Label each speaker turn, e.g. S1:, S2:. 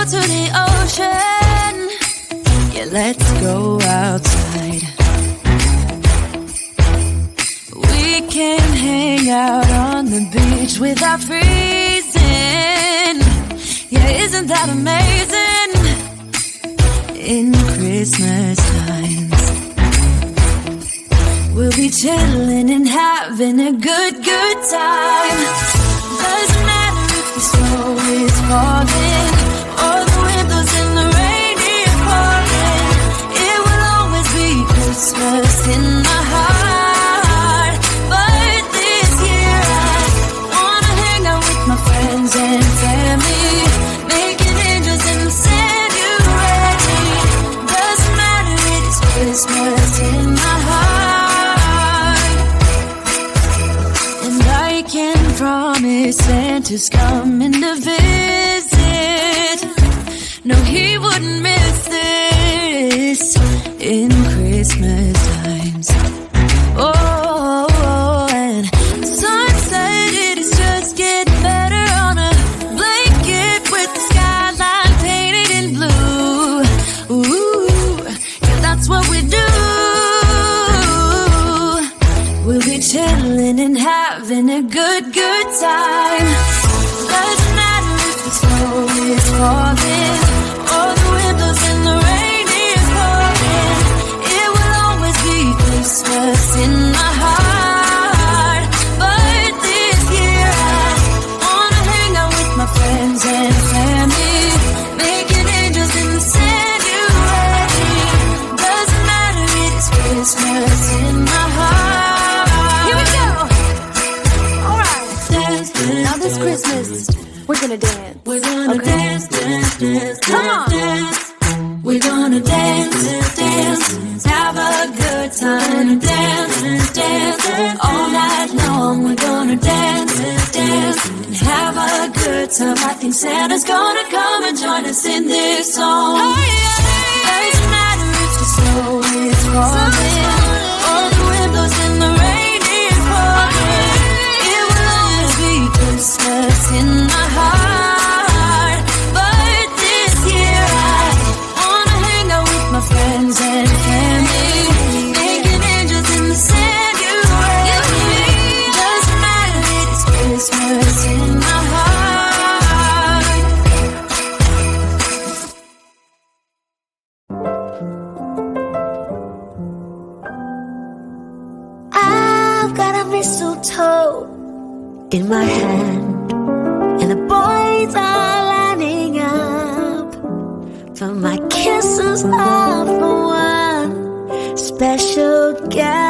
S1: to the ocean. Yeah, let's go outside. We can hang out on the beach without freezing. Yeah, isn't that amazing? In Christmas times, we'll be chilling and having a good time. Doesn't matter if the snow is falling or the windows in the rain is pouring. It will always be Christmas in my heart. But this year I wanna hang out with my friends and family, making angels in the sand. You ready? Doesn't matter, it's Christmas in my heart. And I can promise Santa's coming to visit. No, he wouldn't miss this. Christmas times. Oh, and some said it is just getting better on a blanket with the skyline painted in blue. Ooh, yeah, that's what we do. We'll be chilling and having a good time. Doesn't matter if the snow is falling or the windows in the rain is pouring. It will always be Christmas in my heart. But this year I wanna hang out with my friends and family, making angels in the Sanctuary. Doesn't matter, it's Christmas in my heart. Here we go. All right. Dance, dance, now this Christmas, we're gonna dance. We're gonna dance, dance, dance, come on. Dance. We're gonna dance, dance, have a good time. Dance, dance, all night long. We're gonna dance, dance, and have a good time. I think Santa's gonna come and join us in this song. Oh, yeah. Doesn't matter if the snow is falling or the windows in the rain is pouring. It will always be Christmas in my heart. But this year I wanna hang out with my friends and family, making angels in the Sanctuary. Doesn't matter, it's Christmas in my heart. I've got a mistletoe in my hand, and the boys are lining up for my kisses all for one special guy.